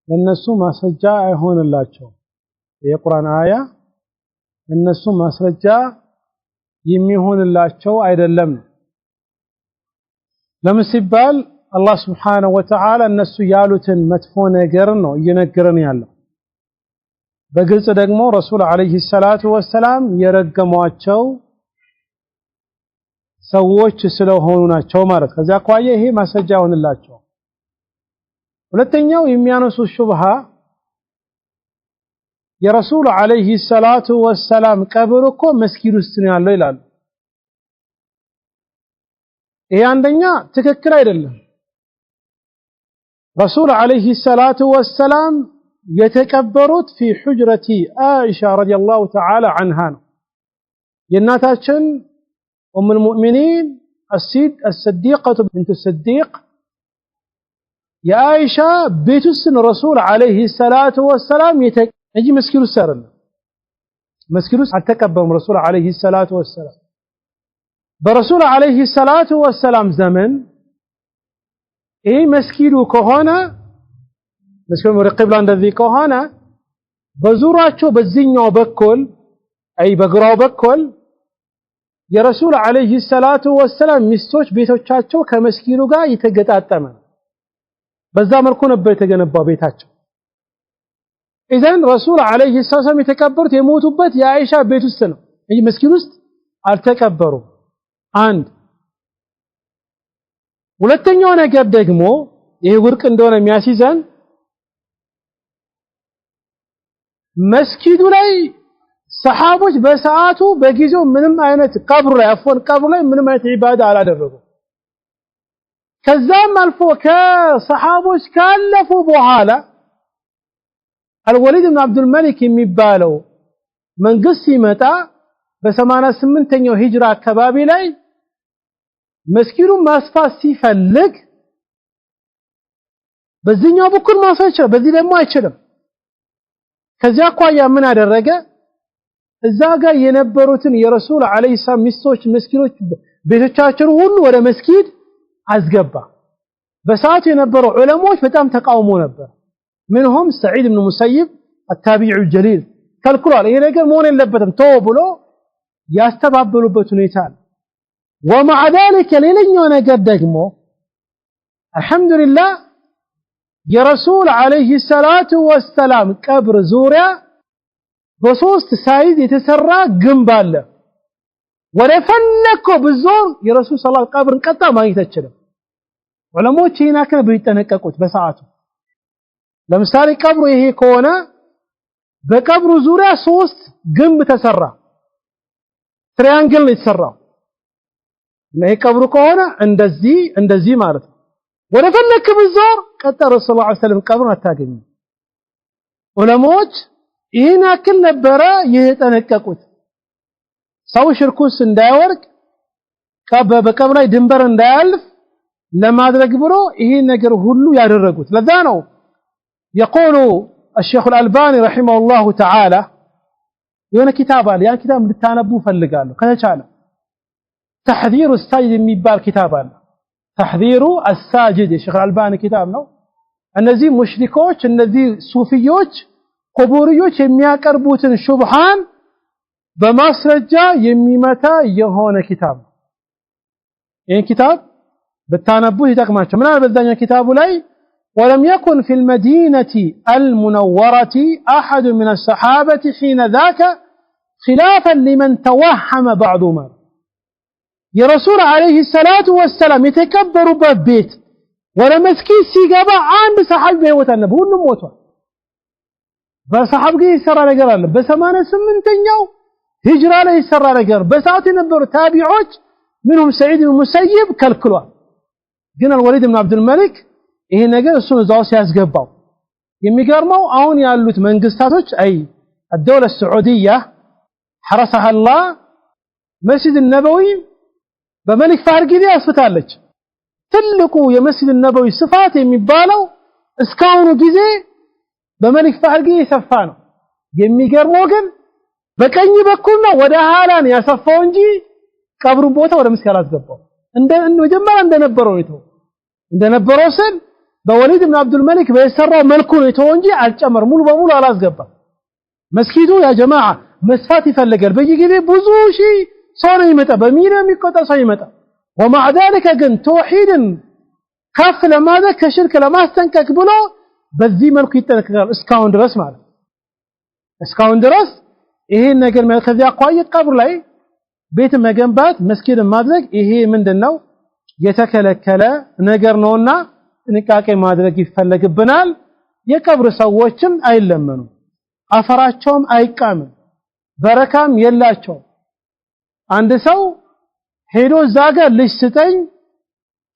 ለነሱ ማስረጃ አይሆንላቸው የቁርአን አያ እነሱ ማስረጃ የሚሆንላቸው አይደለም ለምሲባል አላህ Subhanahu Wa Ta'ala እነሱ ያሉትን መጥፎ ነገር ነው እየነገረን ያለው በግልጽ ደግሞ ረሱል አለይሂ ሰላቱ ወሰላም የረገሟቸው ሰዎች ስለሆኑ ናቸው ማለት ከዛ ቋየ ይሄ ማስረጃ ይሆንላቸው ሁለተኛው የሚያነሱ ሹብሃ የረሱል አለይሂ ሰላቱ ወሰላም ቀብር እኮ መስጊድ ውስጥ ነው ያለው ይላል ይሄ አንደኛ ትክክል አይደለም ረሱል አለይሂ ሰላቱ ወሰላም የተቀበሩት في حجرة عائشة رضي الله تعالى عنها የእናታችን ام المؤمنين الصديقة بنت الصديق የአይሻ ቤት ውስጥ ረሱል አለይሂ ሰላቱ ወሰላም እንጂ መስጊድ ውስጥ አይደለም። መስጊድ ውስጥ አልተቀበሩም ረሱል አለይሂ ሰላቱ ወሰላም። በረሱል አለይሂ ሰላቱ ወሰላም ዘመን ይህ መስጊዱ ከሆነ መስጊዱ ወደ ቂብላ እንደዚህ ከሆነ በዙራቸው በዚህኛው በኩል አይ በግራው በኩል የረሱል አለይሂ ሰላቱ ወሰላም ሚስቶች ቤቶቻቸው ከመስጊዱ ጋር የተገጣጠመ በዛ መልኩ ነበር የተገነባው ቤታቸው። ኢዘን ረሱል አለይሂ ሰላም የተቀበሩት የሞቱበት የአይሻ ቤት ውስጥ ነው እንጂ መስጊድ ውስጥ አልተቀበሩም። አንድ ሁለተኛው ነገር ደግሞ ይሄ ውርቅ እንደሆነ የሚያስይዘን መስጊዱ ላይ ሰሃቦች በሰዓቱ በጊዜው ምንም አይነት ቀብሩ ላይ ምንም አይነት ኢባዳ አላደረጉም። ከዛም አልፎ ከሰሃቦች ካለፉ በኋላ አልወሊድ ኢብኑ አብዱል መሊክ የሚባለው መንግስት ሲመጣ በ88ኛው ሂጅራ አካባቢ ላይ መስጊዱን ማስፋት ሲፈልግ በዚህኛው በኩል ማስፋት ይችላል፣ በዚህ ደግሞ አይችልም። ከዚያ አኳያ ምን አደረገ? እዛ ጋር የነበሩትን የረሱል አለይሂ ሰላም ሚስቶች መስጊዶች ቤቶቻቸውን ሁሉ ወደ መስጊድ አስገባ። በሰዓቱ የነበሩ ዑለሞች በጣም ተቃውሞ ነበር። منهم سعيد بن المسيب التابعي الجليل ከልክሏል። ይሄ ነገር መሆን የለበትም ተው ብሎ ያስተባበሉበት ሁኔታ ነው። ومع ذلك ሌላኛው ነገር ደግሞ አልহামዱሊላህ የረሱል አለይሂ ሰላቱ ወሰላም ቀብር ዙሪያ በሶስት ሳይዝ የተሰራ ግንብ አለ። ወደ ፈለከው ብዙር የረሱል ሰለላሁ ዐለይሂ ወሰለም ቀብርን ቀጣ ማግኘት አይችልም። ዑለሞች ይሄን አከለ ቢጠነቀቁት በሰዓቱ ለምሳሌ ቀብሩ ይሄ ከሆነ በቀብሩ ዙሪያ ሶስት ግንብ ተሰራ፣ ትሪያንግል ነው የተሰራው። ይሄ ቀብሩ ከሆነ እንደዚህ ማለት ነው። ወደ ፈለክ ብዙር ቀጣ ረሱል ሰለላሁ ዐለይሂ ወሰለም ቀብርን አታገኝም። ዑለሞች ይሄን አክል ነበረ የተጠነቀቁት ሰው ሽርኩስ እንዳይወርቅ በቀብር ላይ ድንበር እንዳያልፍ ለማድረግ ብሎ ይሄን ነገር ሁሉ ያደረጉት። ለዛ ነው يقول الشيخ الألباني رحمه الله تعالى የሆነ ኪታብ አለ። ያ ኪታብ እንድታነቡ ፈልጋለሁ ከተቻለ تحذير الساجد የሚባል ኪታብ አለ። تحذير الساجد የሼክ አልባኒ ኪታብ ነው። እነዚህ ሙሽሪኮች እነዚህ ሱፊዮች ቁቡሪዮች የሚያቀርቡትን ሹብሃን በማስረጃ የሚመታ የሆነ ኪታብ። ይሄን ኪታብ ብታነቡ ይጠቅማቸው። ምናልባት በዛኛው ኪታቡ ላይ ولم يكن في المدينة المنورة أحد من الصحابة حين ذاك خلافا لمن توهم بعضهما يا رسول عليه الصلاة والسلام يتكبروا ببيت ولا مسكين سيقابا عند صحاب بيوت النبي ሁሉም ሞቷል። በሰሐብ ጋር ይሰራ ነገር አለ። በ88ኛው ሂጅራ ላይ ይሰራ ነገር በሰዓቱ የነበሩ ታቢዖች منهم سعيد بن المسيب ከልክሏል። ግን አልወሊድ ኢብኑ አብዱል መሊክ ይሄ ነገር እሱን እዛው ሲያስገባው የሚገርመው አሁን ያሉት መንግስታቶች አይ الدولة السعودية حرسها الله مسجد النبوي በመሊክ ፋህድ ጊዜ አስፍታለች። ትልቁ የመስጂድ النبوي ስፋት የሚባለው እስካሁኑ ጊዜ በመሊክ ፋህድ ጊዜ ሰፋ ነው። የሚገርመው ግን በቀኝ በኩል ነው ወደ ሐላን ያሰፋው እንጂ ቀብሩን ቦታ ወደ መስጊድ አላስገባው። መጀመሪያ እንደነበረው ስል በወሊድ ኢብኑ አብዱል መሊክ በየሰራው መልኩ ነው የተወው እንጂ አልጨመር ሙሉ በሙሉ አላስገባም። መስጊዱ ያ ጀማዓ መስፋት ይፈልጋል። በየጊዜ ብዙ ሺህ ሰው ነው ይመጣ፣ በሚሊዮን የሚቆጠር ሰው ይመጣ። ومع ذلك ግን ተውሂድን ከፍ ለማድረግ ከሽርክ ለማስጠንቀቅ ብሎ በዚህ መልኩ ይጠነቀቃል እስካሁን ድረስ ማለት እስካሁን ድረስ ይሄን ነገር ከዚያ አኳያ ቀብር ላይ ቤት መገንባት መስጊድ ማድረግ ይሄ ምንድነው የተከለከለ ነገር ነውና ጥንቃቄ ማድረግ ይፈልግብናል። የቀብር ሰዎችም አይለመኑም፣ አፈራቸውም አይቃምም፣ በረካም የላቸው። አንድ ሰው ሄዶ ዛጋ ልጅ ስጠኝ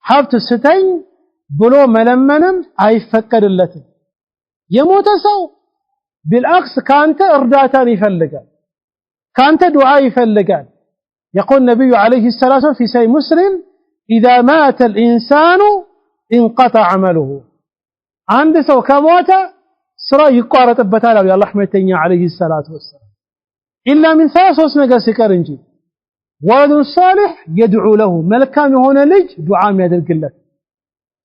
ሀብት ስጠኝ ብሎ መለመንም አይፈቀድለትም። የሞተ ሰው بالعكس ካንተ እርዳታን ይፈልጋል፣ ካንተ ዱዓ ይፈልጋል። يقول النبي عليه الصلاة والسلام في صحيح مسلم إذا مات الإنسان انقطع عمله አንድ ሰው ከሞተ ስራ ይቋረጥበታል አሉ የአላህ መልእክተኛ አለይሂ ሰላቱ ወሰለም ኢላ ሚን ሶስት ነገር ሲቀር እንጂ ወለዱ ሷሊህ የድዑ ለሁ መልካም የሆነ ልጅ ዱዓ የሚያደርግለት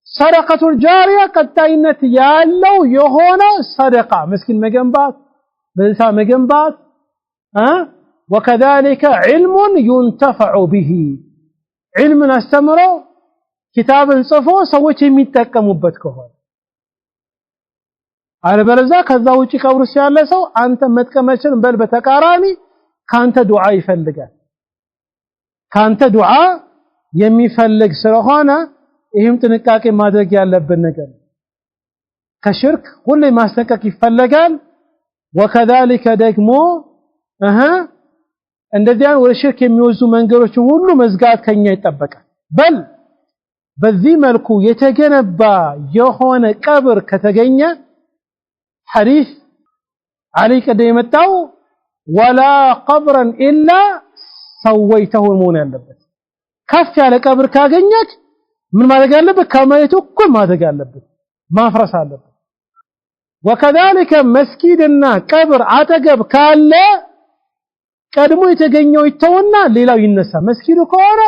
ሰደቀቱል ጃሪያ ቀጣይነት ያለው የሆነ ሰደቃ መስኪን መገንባት በዛ መገንባት وكذلك علم ينتفع به علم አስተምሮ ኪታብን ጽፎ ሰዎች የሚጠቀሙበት ከሆነ አለበለዛ ከዛ ውጪ ቀብሩስ ያለ ሰው አንተ መጥቀመችን በል በተቃራኒ ካንተ ዱዓ ይፈልጋል ካንተ ዱዓ የሚፈልግ ስለሆነ ይህም ጥንቃቄ ማድረግ ያለብን ነገር ከሽርክ ሁሌ ማስጠንቀቅ ይፈልጋል وكذلك ደግሞ እንደዚያን ወደ ሽርክ የሚወዙ መንገዶችን ሁሉ መዝጋት ከኛ ይጠበቃል በል በዚህ መልኩ የተገነባ የሆነ ቀብር ከተገኘ ሐዲስ አሊ ቀደ የመጣው ولا قبرا الا سويته መሆን ያለበት ከፍ ያለ ቀብር ካገኘክ ምን ማድረግ አለበት ከመሬቱ እኩል ማድረግ አለበት ማፍረስ አለበት وكذلك መስጊድና ቀብር አጠገብ ካለ ቀድሞ የተገኘው ይተውና ሌላው ይነሳ መስጊዱ ከሆነ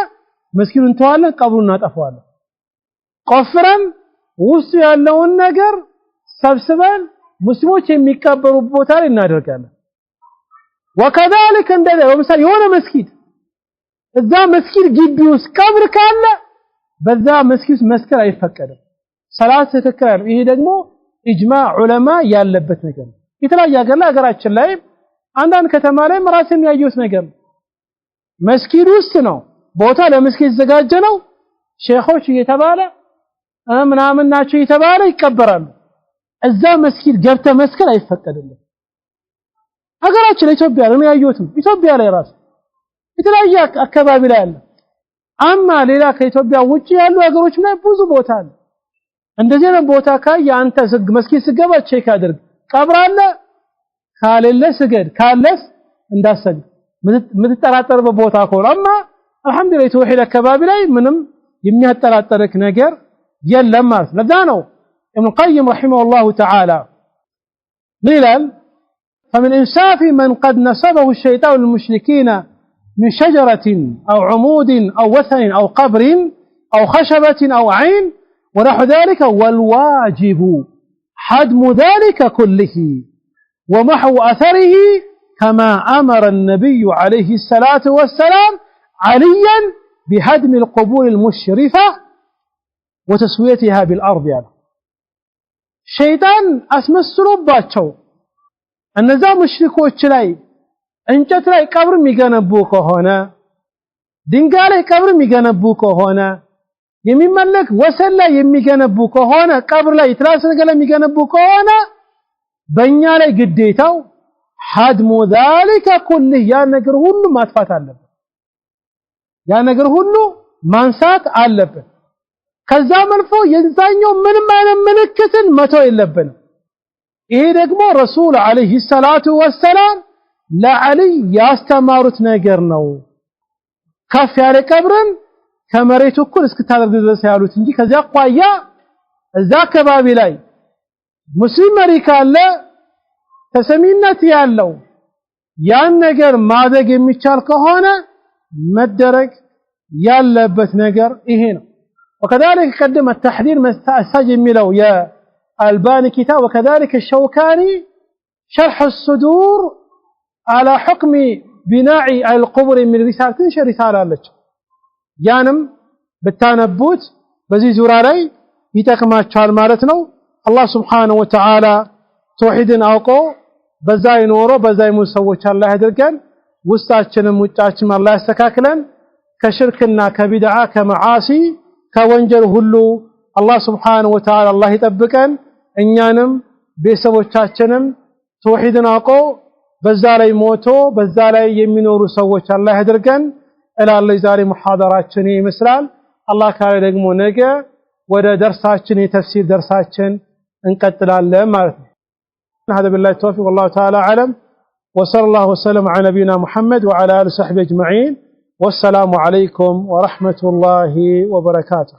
መስጊዱን ተዋለን ቀብሩን እናጠፋዋለን ቆፍረን ውስጥ ያለውን ነገር ሰብስበን ሙስሊሞች የሚቀበሩ ቦታ ላይ እናደርጋለን وكذلك እንደዚህ ለምሳሌ የሆነ መስጊድ እዛ መስጊድ ግቢ ውስጥ ቀብር ካለ በዛ መስጊድ መስከር አይፈቀድም ሰላት ተከራር ይሄ ደግሞ ኢጅማዕ ዑለማ ያለበት ነገር የተለያየ ሀገራችን ላይ አንዳንድ ከተማ ላይ ራስም ያዩት ነገር መስጊድ ውስጥ ነው ቦታ ለመስጊድ ዘጋጀ ነው ሼኾች እየተባለ ምናምን ናቸው እየተባለ ይቀበራሉ እዛ መስጊድ ገብተ መስከር አይፈቀድም ሀገራችን ኢትዮጵያ ነው ያዩት ኢትዮጵያ ላይ ራስ የተለያየ አካባቢ ላይ አለ አማ ሌላ ከኢትዮጵያ ውጪ ያሉ ሀገሮች ላይ ብዙ ቦታ አለ እንደዚህ ነው ቦታ ካየ አንተ መስጊድ ስገባ ቼክ አድርግ ቀብር አለ ካለለ ስገድ ካለስ እንዳሰግድ ምትጠራጠርበት ቦታ ከሆነማ አልহামዱሊላህ ተውሂድ አካባቢ ላይ ምንም የሚያጠራጥርክ ነገር የለም ማለት ለዛ ነው ابن القيم رحمه الله تعالى قال فمن انصاف من قد نسبه الشيطان للمشركين من شجرة أو عمود أو وثن أو قبر أو خشبة أو عين ونحو ذلك والواجب حدم ذلك كله ومحو أثره كما أمر النبي عليه الصلاة والسلام عليا بهدم القبور المشرفة وتسويتها بالأرض يعني شيطان أسمسلوا باتشو النظام مشركوች ላይ እንጨት ላይ ቀብር የሚገነቡ ከሆነ ድንጋይ ላይ ቀብር የሚገነቡ ከሆነ የሚመለክ ወሰን ላይ የሚገነቡ ከሆነ ቀብር ላይ ትራስ ነገር ላይ የሚገነቡ ከሆነ በእኛ ላይ ግዴታው حدم ذلك كله ያ ነገር ሁሉ ማጥፋት አለበት ያ ነገር ሁሉ ማንሳት አለበት ከዛ መልፎ የዛኛው ምንም አይነት ምልክትን መተው የለብንም ይሄ ደግሞ ረሱል አለይሂ ሰላቱ ወሰላም ለዓሊ ያስተማሩት ነገር ነው ከፍ ያለ ቀብርን ከመሬቱ እኩል እስክታደርግ ድረስ ያሉት እንጂ ከዛ ቋያ እዛ አካባቢ ላይ ሙስሊም መሪ ካለ ተሰሚነት ያለው ያን ነገር ማድረግ የሚቻል ከሆነ መደረግ ያለበት ነገር ይሄ ነው وكذلك قدم التحذير مساج የሚለው የአልባኒ ኪታብ وكذلك الشوكاني شرح الصدور على حكم بناء القبور من رسالة አለች ያንም በታነቡት በዚህ ዙራ ላይ ይተከማቻል ማለት ነው አላህ Subhanahu Wa Ta'ala ተውሂድን አውቆ በዛ ይኖሮ በዛ ይሙት ሰዎች አላህ ያድርገን ውስጣችንም ውጫችንም አላህ ያስተካክለን ከሽርክና ከቢድዓ ከመዓሲ ከወንጀል ሁሉ አላህ Subhanahu Wa Ta'ala አላህ ይጠብቀን እኛንም ቤተሰቦቻችንም ተውሂድን አውቆ በዛ ላይ ሞቶ በዛ ላይ የሚኖሩ ሰዎች አላህ ያድርገን እላለሁ ዛሬ ሙሐደራችን ይመስላል አላህ ካለ ደግሞ ነገ ወደ ደርሳችን የተፍሲር ደርሳችን እንቀጥላለን ማለት ነው هذا بالله التوفيق والله تعالى اعلم وصلى الله وسلم على نبينا محمد وعلى اله وصحبه اجمعين والسلام عليكم ورحمة الله وبركاته